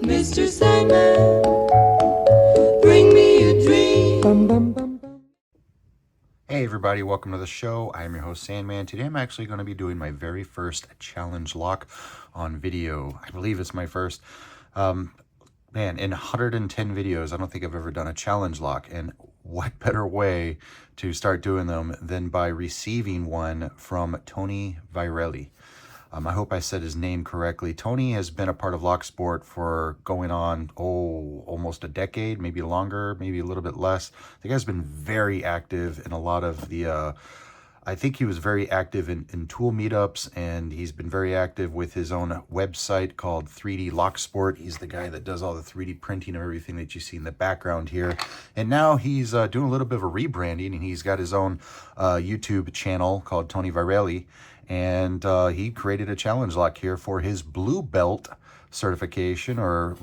Mr. Sandman, bring me a dream. Hey everybody, welcome to the show. I am your host Sandman. Today I'm actually going to be doing my very first challenge lock on video. I believe it's my first. Man, in 110 videos, I don't think I've ever done a challenge lock. And what better way to start doing them than by receiving one from Tony Virelli. I hope I said his name correctly. Tony has been a part of Locksport for going on, almost a decade, maybe longer, maybe a little bit less. The guy's been very active in a lot of the, I think he was very active in tool meetups, and he's been very active with his own website called 3D Locksport. He's the guy that does all the 3D printing of everything that you see in the background here. And now he's doing a little bit of a rebranding, and he's got his own YouTube channel called Tony Virelli. And he created a challenge lock here for his blue belt certification or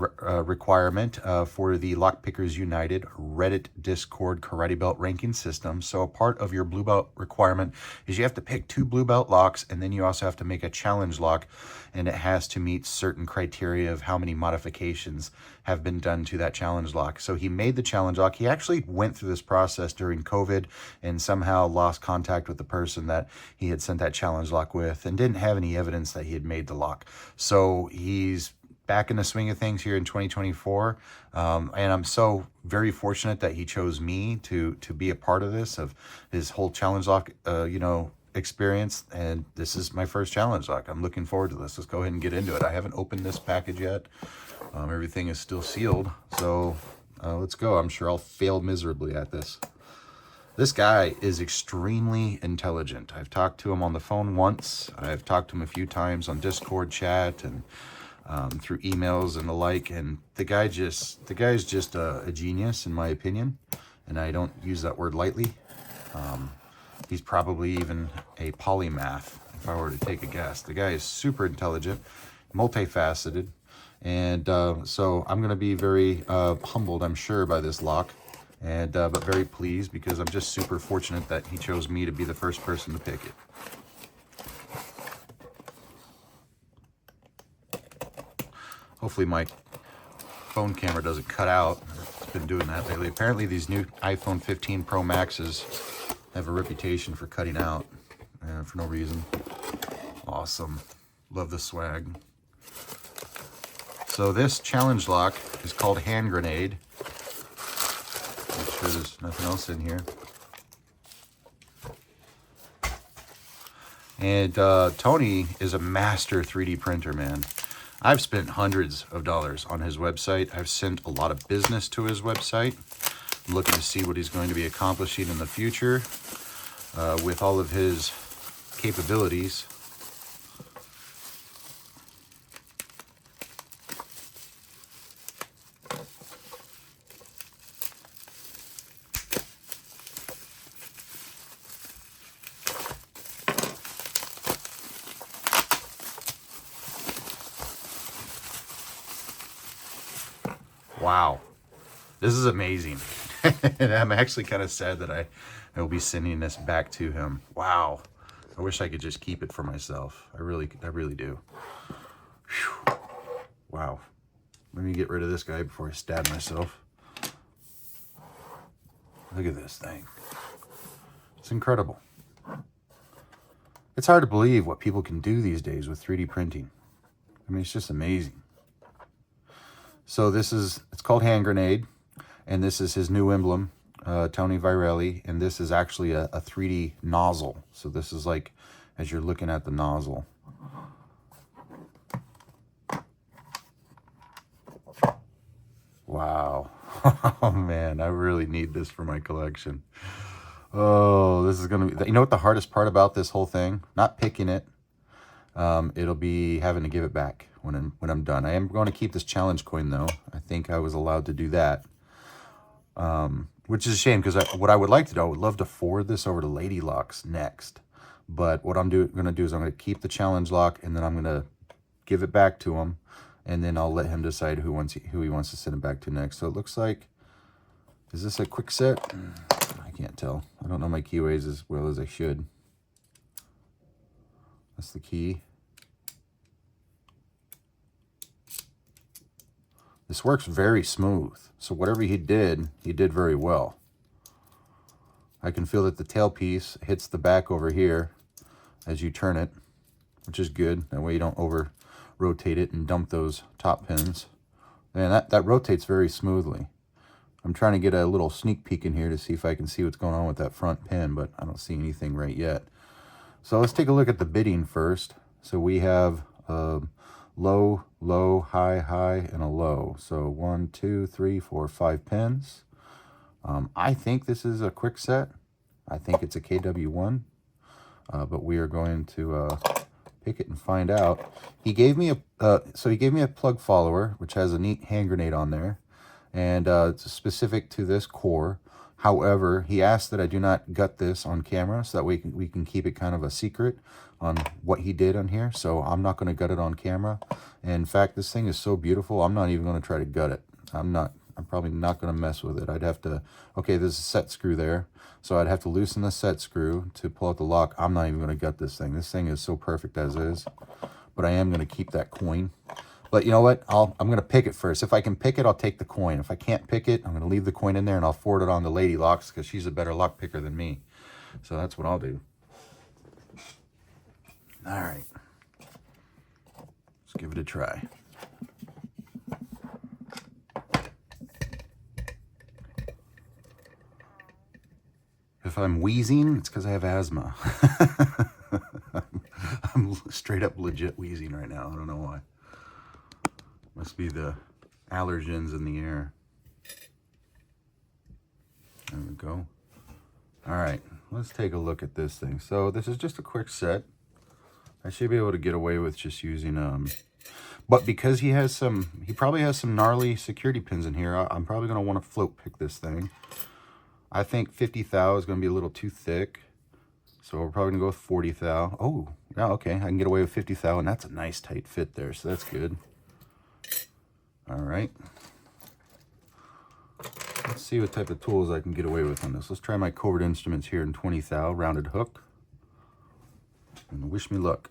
requirement for the Lockpickers United Reddit Discord Karate Belt ranking system. So a part of your blue belt requirement is you have to pick 2 blue belt locks, and then you also have to make a challenge lock, and it has to meet certain criteria of how many modifications have been done to that challenge lock. So he made the challenge lock. He actually went through this process during COVID and somehow lost contact with the person that he had sent that challenge lock with and didn't have any evidence that he had made the lock. So he's back in the swing of things here in 2024. And I'm so very fortunate that he chose me to be a part of this, of his whole challenge lock, experience. And this is my first challenge lock. I'm looking forward to this. Let's go ahead and get into it. I haven't opened this package yet. Everything is still sealed. So let's go. I'm sure I'll fail miserably at this. This guy is extremely intelligent. I've talked to him on the phone once. I've talked to him a few times on Discord chat and through emails and the like, and the guy's just a genius in my opinion, and I don't use that word lightly. He's probably even a polymath if I were to take a guess. The guy is super intelligent, multifaceted, and so I'm going to be very humbled, I'm sure, by this lock, and but very pleased because I'm just super fortunate that he chose me to be the first person to pick it. Hopefully my phone camera doesn't cut out. It's been doing that lately. Apparently these new iPhone 15 Pro Maxes have a reputation for cutting out for no reason. Awesome. Love the swag. So this challenge lock is called Hand Grenade. Make sure there's nothing else in here. And Tony is a master 3D printer, man. I've spent hundreds of dollars on his website. I've sent a lot of business to his website. I'm looking to see what he's going to be accomplishing in the future with all of his capabilities. Wow, this is amazing. And I'm actually kind of sad that I will be sending this back to him. Wow, I wish I could just keep it for myself. I really do. Whew. Wow, let me get rid of this guy before I stab myself. Look at this thing. It's incredible. It's hard to believe what people can do these days with 3D printing. I mean, it's just amazing. So it's called Hand Grenade, and this is his new emblem, Tony Virelli, and this is actually a 3D nozzle. So this is like, as you're looking at the nozzle. Wow. Oh man, I really need this for my collection. Oh, this is going to be, you know what the hardest part about this whole thing? Not picking it. It'll be having to give it back when I'm done. I am going to keep this challenge coin though. I think I was allowed to do that, which is a shame because what I would like to do, I would love to forward this over to Lady Locks next. But what I'm going to do is I'm going to keep the challenge lock, and then I'm going to give it back to him, and then I'll let him decide who he wants to send it back to next. So it looks like, is this a quick set? I can't tell. I don't know my keyways as well as I should. That's the key. This works very smooth. So whatever he did very well. I can feel that the tailpiece hits the back over here as you turn it, which is good. That way you don't over rotate it and dump those top pins. And that rotates very smoothly. I'm trying to get a little sneak peek in here to see if I can see what's going on with that front pin, but I don't see anything right yet. So let's take a look at the bitting first. So we have low, low, high, high, and a low. So 1, 2, 3, 4, 5 pins. I think this is a quick set. I think it's a KW1, but we are going to pick it and find out. He gave me a plug follower, which has a neat hand grenade on there, and it's specific to this core. However, he asked that I do not gut this on camera, so that we can keep it kind of a secret on what he did on here. So I'm not going to gut it on camera. And in fact, this thing is so beautiful, I'm not even going to try to gut it. I'm probably not going to mess with it. I'd have to, okay, there's a set screw there. So I'd have to loosen the set screw to pull out the lock. I'm not even going to gut this thing. This thing is so perfect as is. But I am going to keep that coin. But you know what? I'm going to pick it first. If I can pick it, I'll take the coin. If I can't pick it, I'm going to leave the coin in there and I'll forward it on to Lady Locks because she's a better lock picker than me. So that's what I'll do. All right. Let's give it a try. If I'm wheezing, it's because I have asthma. I'm straight up legit wheezing right now. I don't know why. Must be the allergens in the air. There we go. All right, let's take a look at this thing. So this is just a quick set. I should be able to get away with just using but because he probably has some gnarly security pins in here, I'm probably going to want to float pick this thing. I think 50 thou is going to be a little too thick. So we're probably going to go with 40 thou. Oh, yeah, okay. I can get away with 50 thou, and that's a nice tight fit there, so that's good. All right. Let's see what type of tools I can get away with on this. Let's try my covert instruments here in 20 thou, rounded hook. And wish me luck.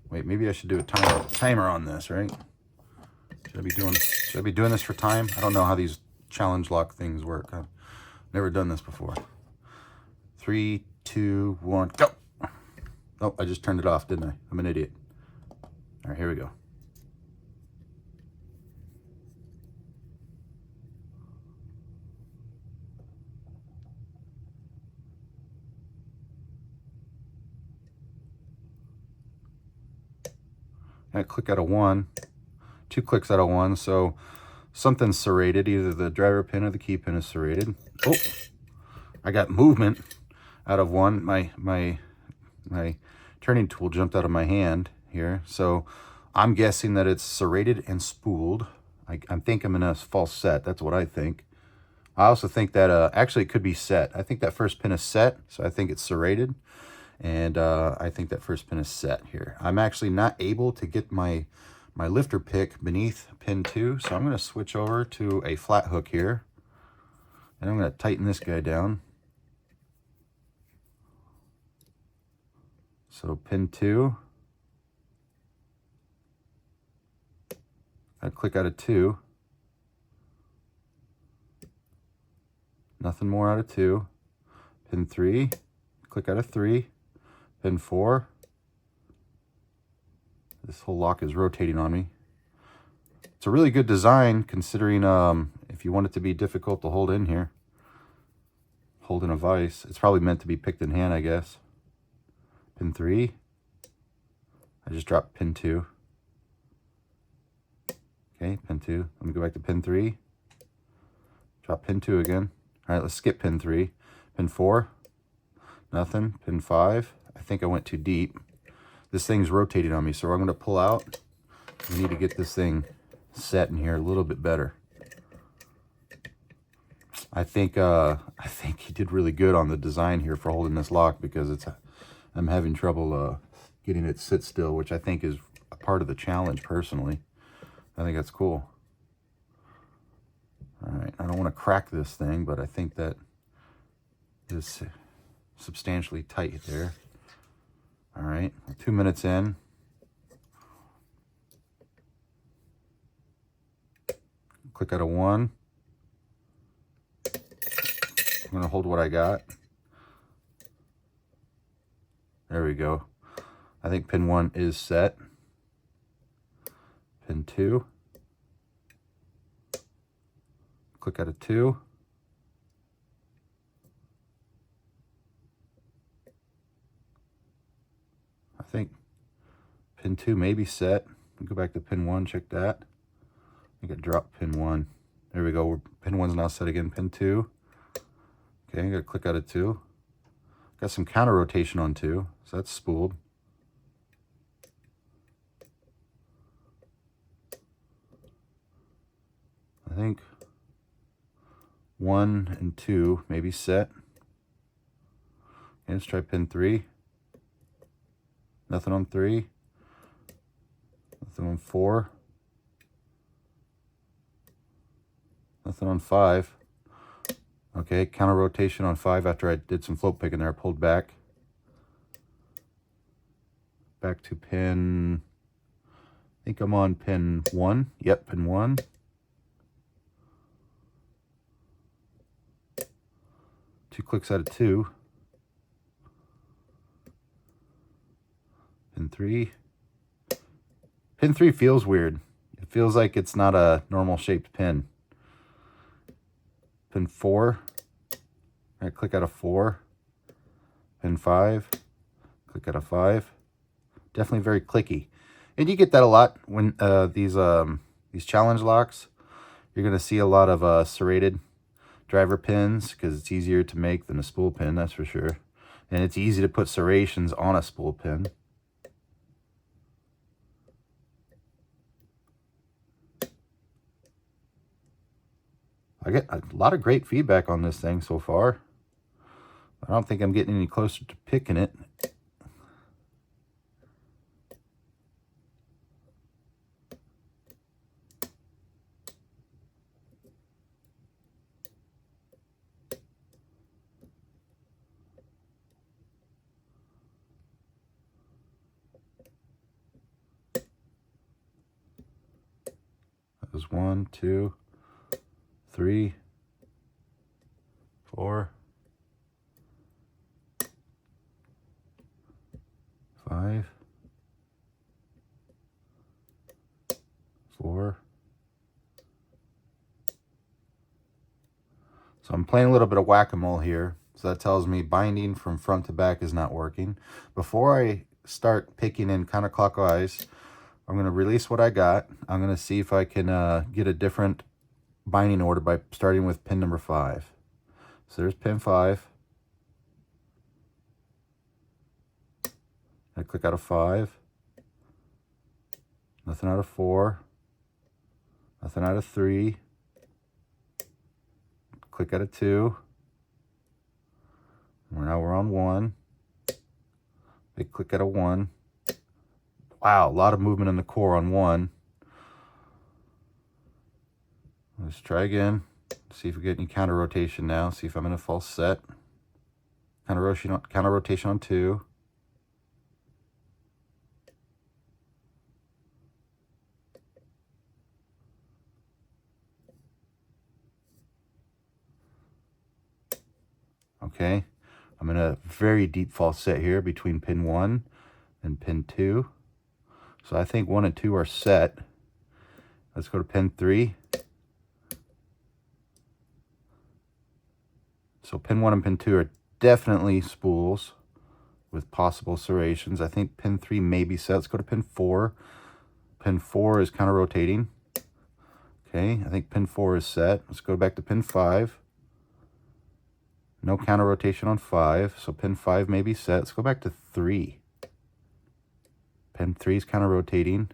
Wait, maybe I should do a timer on this, right? Should I be doing this for time? I don't know how these challenge lock things work. I've never done this before. 3, 2, 1, go. Oh, I just turned it off, didn't I? I'm an idiot. All right, here we go. I click out of 1, 2 clicks out of 1, so something's serrated. Either the driver pin or the key pin is serrated. Oh, I got movement out of 1. My turning tool jumped out of my hand here, so I'm guessing that it's serrated and spooled. I think I'm in a false set. That's what I think. I also think that actually it could be set. I think that first pin is set, so I think it's serrated. And I think that first pin is set here. I'm actually not able to get my lifter pick beneath pin 2, so I'm going to switch over to a flat hook here. And I'm going to tighten this guy down. So pin 2. I click out of 2. Nothing more out of 2. Pin 3. Click out of 3. Pin 4. This whole lock is rotating on me. It's a really good design considering if you want it to be difficult to hold in here. Hold in a vise. It's probably meant to be picked in hand, I guess. Pin 3. I just dropped pin 2. Okay, pin 2. Let me go back to pin 3. Drop pin 2 again. All right, let's skip pin 3. Pin 4. Nothing. Pin 5. I think I went too deep. This thing's rotating on me, so I'm going to pull out. We need to get this thing set in here a little bit better. I think he did really good on the design here for holding this lock because I'm having trouble getting it sit still, which I think is a part of the challenge personally. I think that's cool. All right, I don't want to crack this thing, but I think that is substantially tight there. All right, 2 minutes in. click out a 1. I'm going to hold what I got. There we go. I think pin 1 is set. Pin 2. Click out a 2. I think pin 2 may be set. Go back to pin 1, check that. I think I dropped pin 1. There we go. Pin 1's now set again. Pin 2. Okay, I'm going to click out a 2. Got some counter rotation on 2, so that's spooled. I think 1 and 2 maybe set. Okay, let's try pin 3. Nothing on 3. Nothing on 4. Nothing on 5. Okay, counter rotation on 5 after I did some float picking there. I pulled back. Back to pin, I think I'm on pin 1. Yep, pin 1. Two clicks out of 2. Pin 3. Pin 3 feels weird. It feels like it's not a normal shaped pin. Pin 4. I click out a 4. Pin 5. Click out a 5. Definitely very clicky. And you get that a lot when these challenge locks. You're going to see a lot of serrated driver pins because it's easier to make than a spool pin, that's for sure. And it's easy to put serrations on a spool pin. I get a lot of great feedback on this thing so far. I don't think I'm getting any closer to picking it. That was 1, 2, 3, 4, 5, 4. So I'm playing a little bit of whack-a-mole here. So that tells me binding from front to back is not working. Before I start picking in counterclockwise, I'm going to release what I got. I'm going to see if I can get a different binding order by starting with pin number 5. So there's pin 5. I click out of 5. Nothing out of 4. Nothing out of 3. Click out of 2. Now we're on 1. Big click out of 1. Wow, a lot of movement in the core on 1. Let's try again. See if we get any counter rotation now. See if I'm in a false set. Counter rotation on 2. Okay, I'm in a very deep false set here between pin 1 and pin 2. So I think 1 and 2 are set. Let's go to pin 3. So pin 1 and pin 2 are definitely spools with possible serrations. I think pin 3 may be set. Let's go to pin 4. Pin 4 is counter rotating. Okay, I think pin 4 is set. Let's go back to pin 5. No counter rotation on 5, so pin 5 may be set. Let's go back to 3. Pin 3 is counter rotating.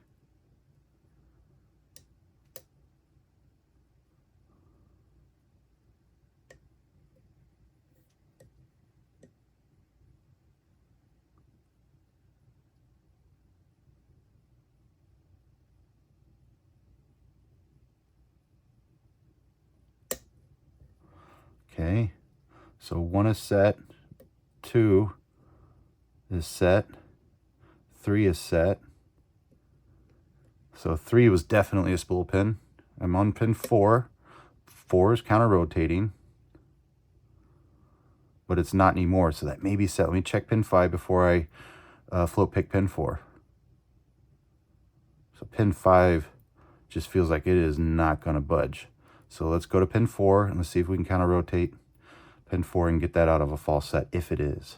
Okay, so 1 is set, 2 is set, 3 is set. So 3 was definitely a spool pin. I'm on pin 4. 4 is counter rotating, but it's not anymore, so that may be set. Let me check pin 5 before I float pick pin 4. So pin 5 just feels like it is not going to budge. So let's go to pin 4 and let's see if we can counter rotate pin 4 and get that out of a false set if it is.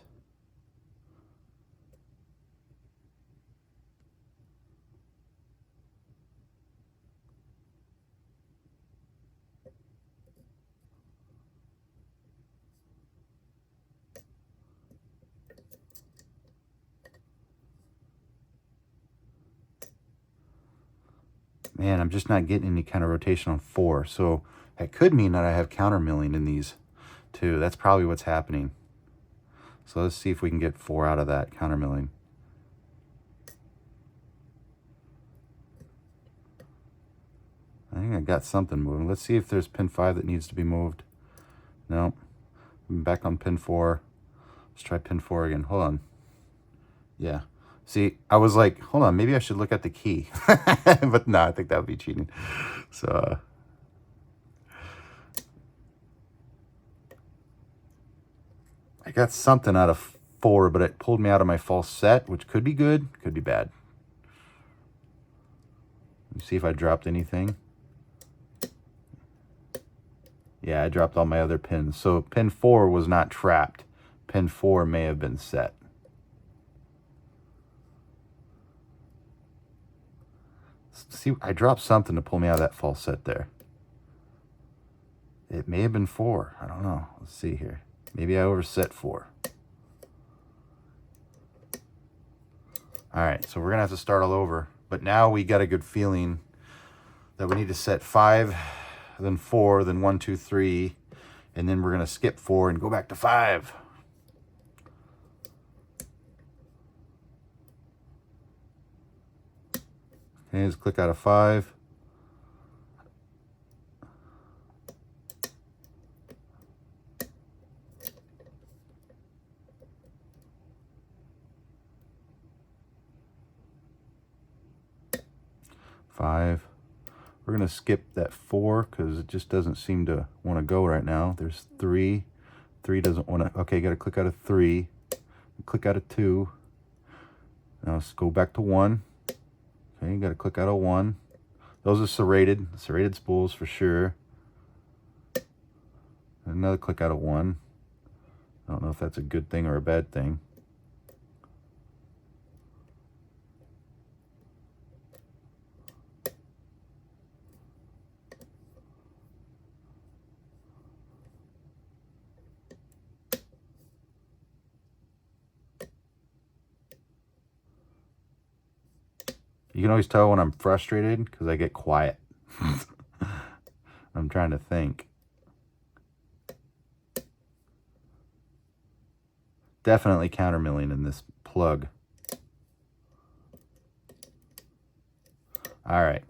Man, I'm just not getting any kind of rotation on 4. So that could mean that I have counter milling in these too. That's probably what's happening. So let's see if we can get 4 out of that counter milling. I think I got something moving. Let's see if there's pin 5 that needs to be moved. No. I'm back on pin 4. Let's try pin 4 again. Hold on. Yeah. See, I was like, hold on, maybe I should look at the key. But no, I think that would be cheating. So, I got something out of 4, but it pulled me out of my false set, which could be good, could be bad. Let me see if I dropped anything. Yeah, I dropped all my other pins. So pin 4 was not trapped. Pin 4 may have been set. See, I dropped something to pull me out of that false set there. It may have been 4. I don't know. Let's see here. Maybe I overset 4. All right, so we're going to have to start all over. But now we got a good feeling that we need to set 5, then 4, then 1, 2, 3, and then we're going to skip 4 and go back to 5. Okay, let's click out of 5. We're going to skip that 4 because it just doesn't seem to want to go right now. There's 3. 3 doesn't want to. Okay, got to click out of 3. Click out of 2. Now let's go back to 1. Okay, you got to click out of 1. Those are serrated spools for sure. Another click out of 1. I don't know if that's a good thing or a bad thing. You can always tell when I'm frustrated because I get quiet. I'm trying to think. Definitely counter milling in this plug. All right.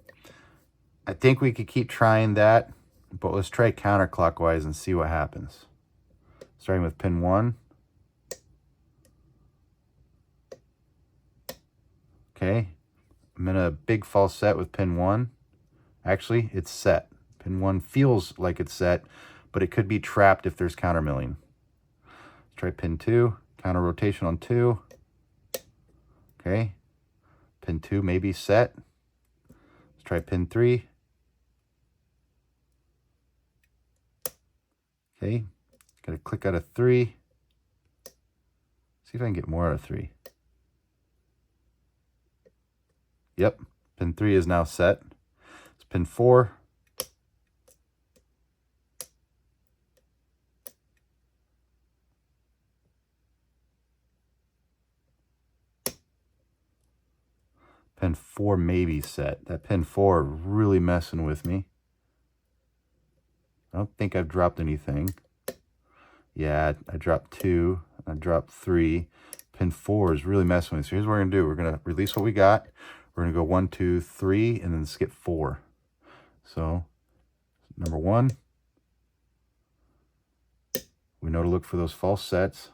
I think we could keep trying that, but let's try counterclockwise and see what happens. Starting with pin 1. Okay. I'm in a big false set with pin 1. Actually, it's set. Pin 1 feels like it's set, but it could be trapped if there's counter milling. Let's try pin 2. Counter rotation on 2. Okay. Pin 2 may be set. Let's try pin 3. Okay. Got to click out of 3. See if I can get more out of 3. Yep. Pin 3 is now set. It's pin 4. Pin 4 may be set. That pin 4 really messing with me. I don't think I've dropped anything. Yeah, I dropped 2. I dropped 3. Pin 4 is really messing with me. So here's what we're going to do. We're going to release what we got. We're going to go 1, 2, 3, and then skip 4. So, number 1. We know to look for those false sets.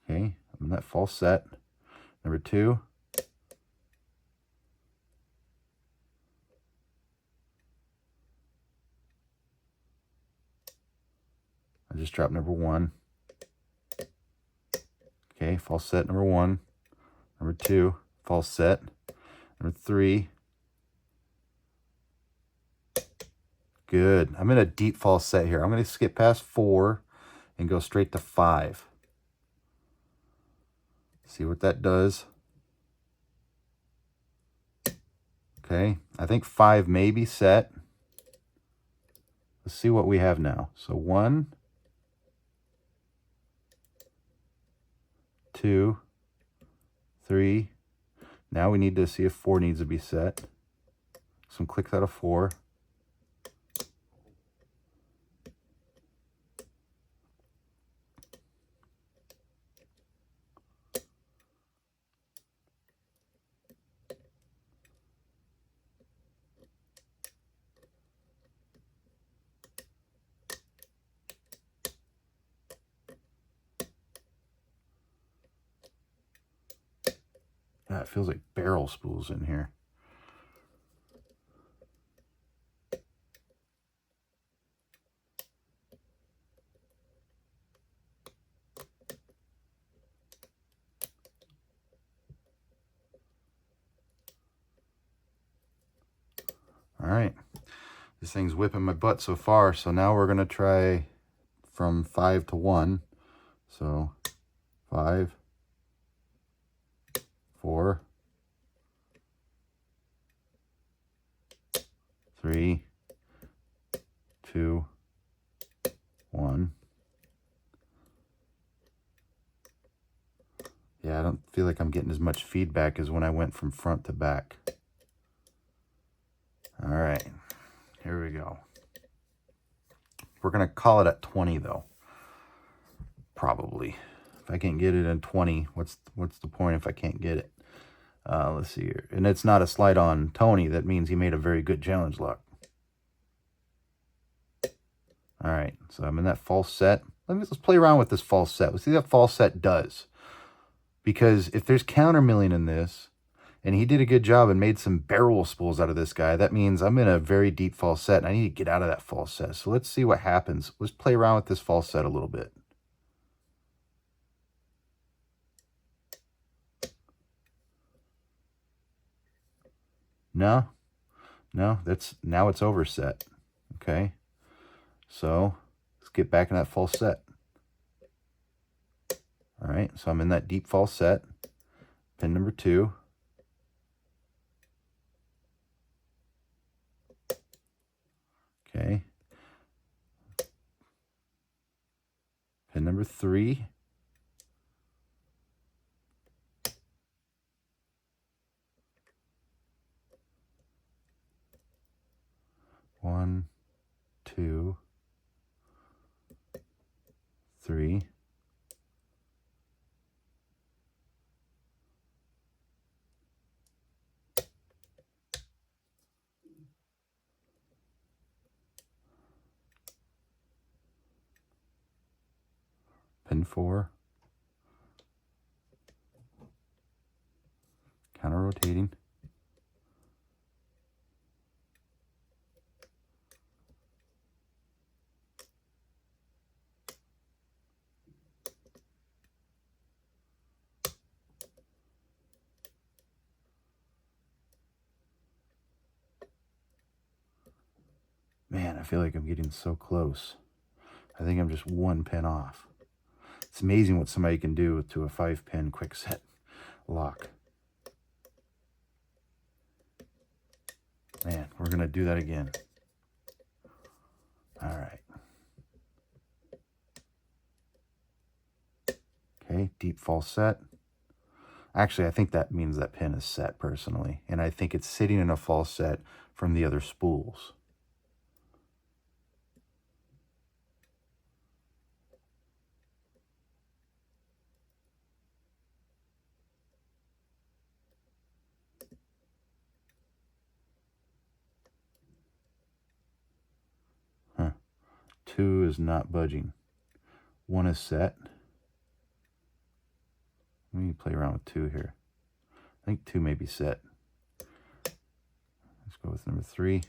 Okay, I'm in that false set. Number 2. just drop number 1. Okay, false set number 1. Number 2, false set. Number 3. Good. I'm in a deep false set here. I'm going to skip past 4 and go straight to 5. See what that does. Okay, I think 5 may be set. Let's see what we have now. So 1, 2, 3. Now we need to see if 4 needs to be set. Some clicks out of 4. Yeah, it feels like barrel spools in here. All right, this thing's whipping my butt so far. So now we're gonna try from 5 to 1. So 5, 4, 3, 2, 1. Yeah, I don't feel like I'm getting as much feedback as when I went from front to back. All right, here we go. We're gonna call it at 20 though. Probably. If I can't get it in 20, what's the point if I can't get it? Let's see here. And it's not a slight on Tony. That means he made a very good challenge lock. All right, so I'm in that false set. Let's play around with this false set. Let's see what that false set does. Because if there's counter milling in this, and he did a good job and made some barrel spools out of this guy, that means I'm in a very deep false set, and I need to get out of that false set. So let's see what happens. Let's play around with this false set a little bit. No, now it's overset. Okay, so let's get back in that false set. All right, so I'm in that deep false set. Pin number 2. Okay. Pin number 3. One, 2, 3. Pin 4. Counter rotating. Man, I feel like I'm getting so close. I think I'm just 1 pin off. It's amazing what somebody can do to a 5-pin quick set lock. Man, we're going to do that again. All right. Okay, deep false set. Actually, I think that means that pin is set personally, and I think it's sitting in a false set from the other spools. Huh. 2 is not budging. 1 is set. Let me play around with 2 here. I think 2 may be set. Let's go with number 3.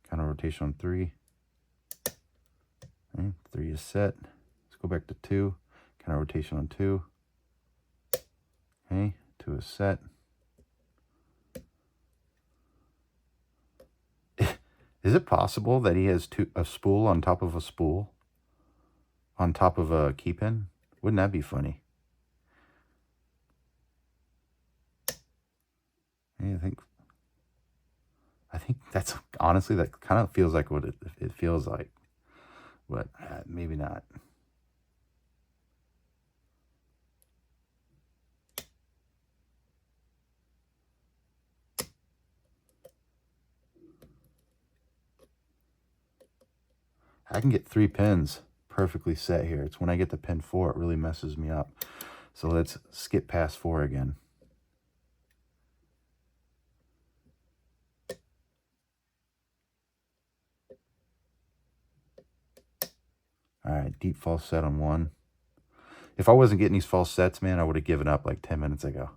Counter rotation on 3. Okay, 3 is set. Let's go back to 2. Counter rotation on 2. Okay, 2 is set. Is it possible that he has a spool on top of a spool? On top of a key pin? Wouldn't that be funny? Yeah, I think that's honestly, that kind of feels like what it feels like, but maybe not. I can get 3 pins perfectly set here. It's when I get to pin 4 it really messes me up. So let's skip past 4 again. All right, deep false set on 1. If I wasn't getting these false sets, man, I would have given up like 10 minutes ago.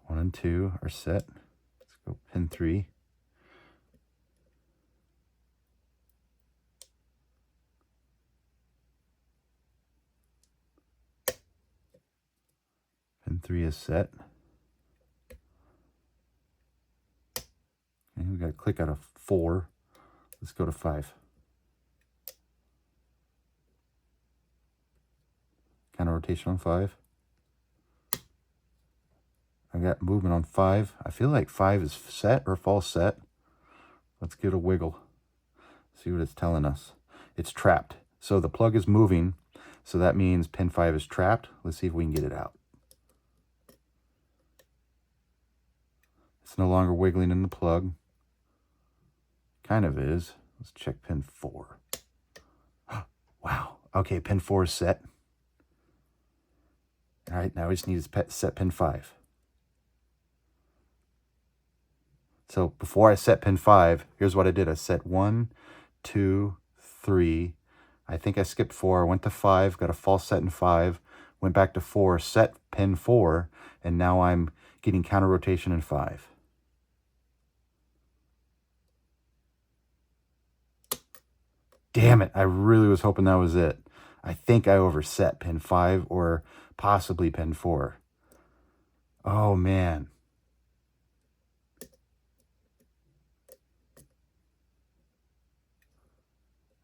One and 2 are set. Let's go pin 3. Pin 3 is set. Okay, we got to click out of 4. Let's go to 5. Counter rotation on 5. I got movement on 5. I feel like 5 is set or false set. Let's give it a wiggle. See what it's telling us. It's trapped. So the plug is moving. So that means pin 5 is trapped. Let's see if we can get it out. It's no longer wiggling in the plug. Kind of is. Let's check pin 4. Wow. Okay, pin 4 is set. All right, now we just need to set pin 5. So before I set pin 5, here's what I did. I set 1, 2, 3. I think I skipped 4. I went to 5, got a false set in 5, went back to 4, set pin 4, and now I'm getting counter rotation in 5. Damn it, I really was hoping that was it. I think I overset pin 5 or possibly pin 4. Oh, man.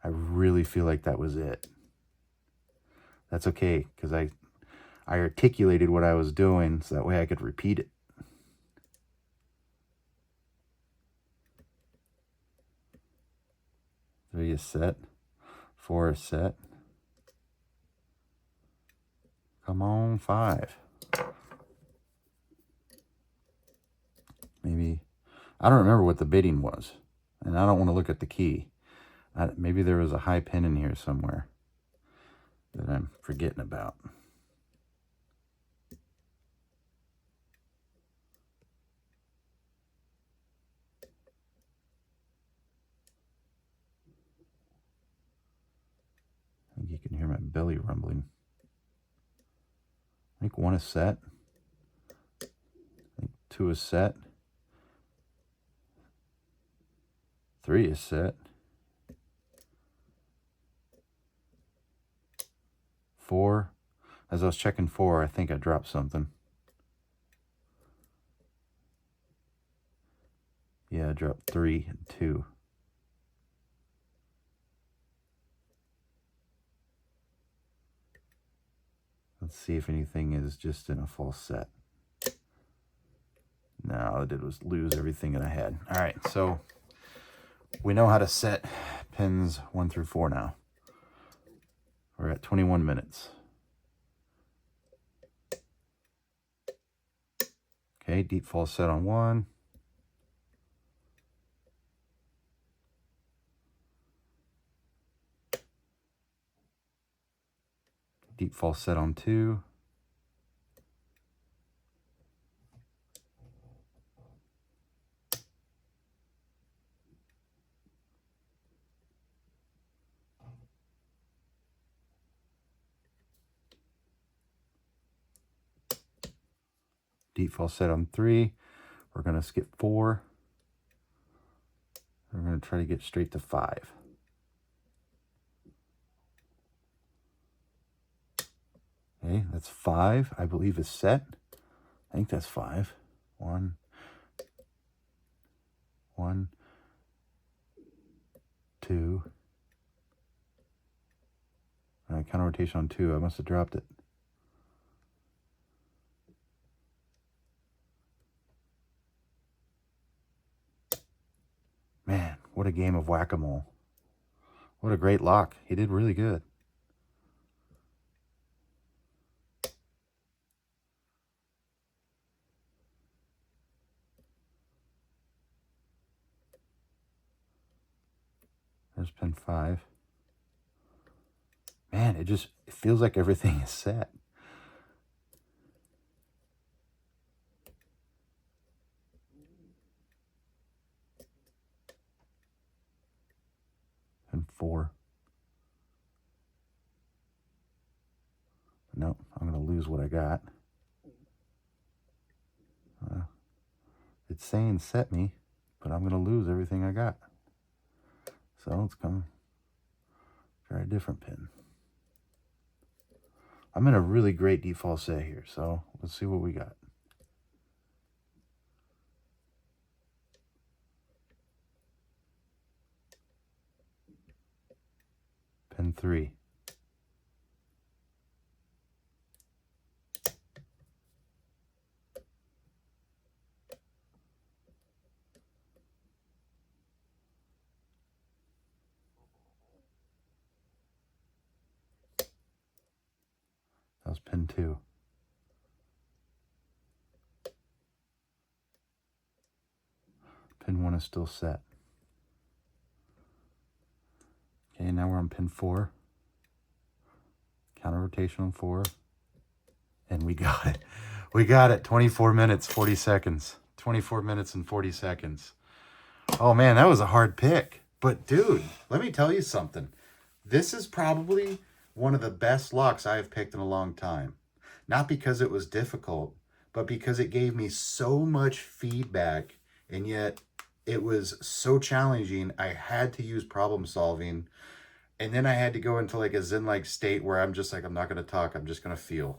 I really feel like that was it. That's okay, because I articulated what I was doing so that way I could repeat it. Three is set. 4 is set. Come on, 5. Maybe, I don't remember what the bidding was, and I don't want to look at the key. Maybe there was a high pin in here somewhere that I'm forgetting about. I think you can hear my belly rumbling. I think 1 is set. I think 2 is set. 3 is set. 4. As I was checking 4, I think I dropped something. Yeah, I dropped 3 and 2. Let's see if anything is just in a false set. No, all I did was lose everything that I had. All right, so we know how to set pins 1 through 4 now. We're at 21 minutes. Okay, deep false set on 1. Deep false set on 2. default set on 3. We're going to skip 4. We're going to try to get straight to 5. Okay, that's 5, I believe is set. I think that's 5. 1, 1, 2. All right, counter rotation on 2. I must have dropped it. Man, what a game of whack-a-mole. What a great lock. He did really good. There's pin 5. Man, it feels like everything is set. Pin 4. Nope, I'm going to lose what I got. It's saying set me, but I'm going to lose everything I got. So let's come try a different pin. I'm in a really great default set here, so let's see what we got. Pin 3. That was pin 2. Pin 1 is still set. Okay, now we're on pin 4. Counter rotation on 4. And we got it. We got it. 24 minutes, 40 seconds. 24 minutes and 40 seconds. Oh man, that was a hard pick. But dude, let me tell you something. This is probably one of the best locks I have picked in a long time. Not because it was difficult, but because it gave me so much feedback, and yet it was so challenging. I had to use problem solving, and then I had to go into like a zen-like state where I'm just like, I'm not going to talk, I'm just going to feel.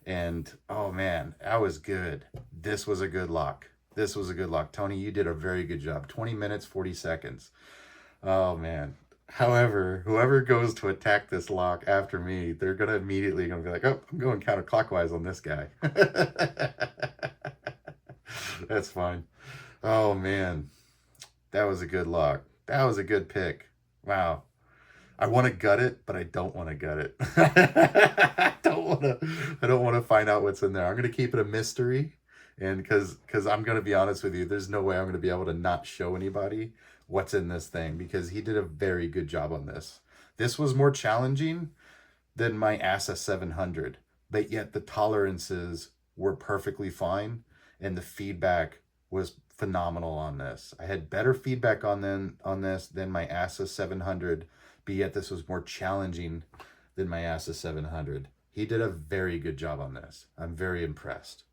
And oh man, that was good. This was a good lock. This was a good lock. Tony, you did a very good job. 20 minutes, 40 seconds. Oh man. However, whoever goes to attack this lock after me, they're going to immediately be like, oh, I'm going counterclockwise on this guy. That's fine. Oh, man. That was a good lock. That was a good pick. Wow. I want to gut it, but I don't want to gut it. I don't want to find out what's in there. I'm going to keep it a mystery. And because I'm going to be honest with you, there's no way I'm going to be able to not show anybody what's in this thing, because he did a very good job on this. This was more challenging than my ASA 700, but yet the tolerances were perfectly fine and the feedback was phenomenal on this. I had better feedback on this than my ASA 700, but yet this was more challenging than my ASA 700. He did a very good job on this. I'm very impressed.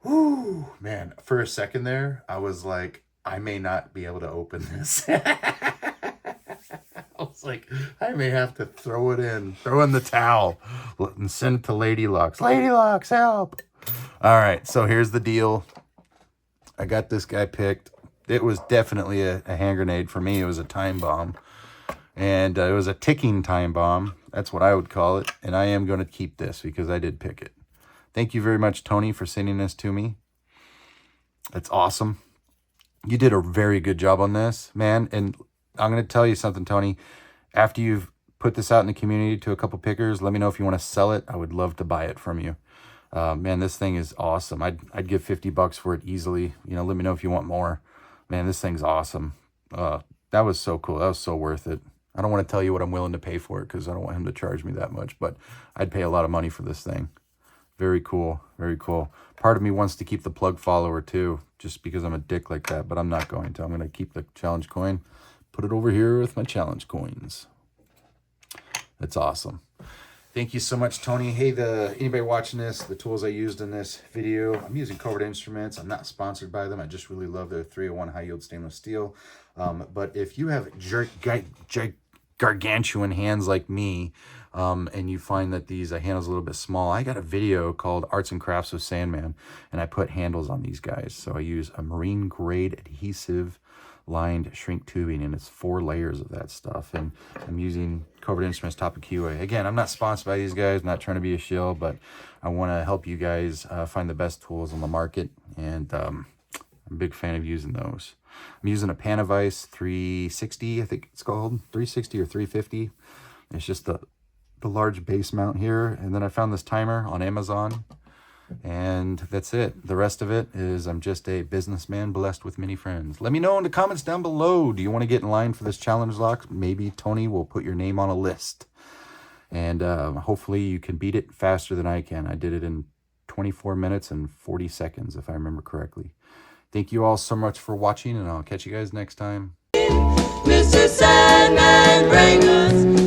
Whoo, man, for a second there, I was like, I may not be able to open this. I was like, I may have to throw in the towel and send it to Lady Locks. Lady Locks, help. All right, so here's the deal. I got this guy picked. It was definitely a hand grenade. For me, it was a time bomb. And it was a ticking time bomb. That's what I would call it. And I am going to keep this because I did pick it. Thank you very much, Tony, for sending this to me. It's awesome. You did a very good job on this, man. And I'm going to tell you something, Tony. After you've put this out in the community to a couple pickers, let me know if you want to sell it. I would love to buy it from you. Man, this thing is awesome. I'd give $50 for it easily. You know, let me know if you want more. Man, this thing's awesome. That was so cool. That was so worth it. I don't want to tell you what I'm willing to pay for it because I don't want him to charge me that much, but I'd pay a lot of money for this thing. Very cool. Very cool. Part of me wants to keep the plug follower too, just because I'm a dick like that, but I'm not going to. I'm going to keep the challenge coin, put it over here with my challenge coins. That's awesome. Thank you so much, Tony. Hey, anybody watching this, the tools I used in this video, I'm using Covert Instruments. I'm not sponsored by them. I just really love their 301 high yield stainless steel. But if you have gargantuan hands like me, and you find that these handles a little bit small, I got a video called Arts and Crafts with Sandman, and I put handles on these guys. So I use a marine grade adhesive lined shrink tubing, and it's 4 layers of that stuff. And I'm using Covert Instruments Top QA. Again, I'm not sponsored by these guys. I'm not trying to be a shill, but I want to help you guys find the best tools on the market, and I'm a big fan of using those. I'm using a Panavice 360, I think it's called 360 or 350. It's just the large base mount here, and then I found this timer on Amazon, and that's it. The rest of it is I'm just a businessman blessed with many friends. Let me know in the comments down below. Do you want to get in line for this challenge lock? Maybe Tony will put your name on a list, and hopefully you can beat it faster than I can. I did it in 24 minutes and 40 seconds, if I remember correctly. Thank you all so much for watching, and I'll catch you guys next time. Mr. Sandman, bring us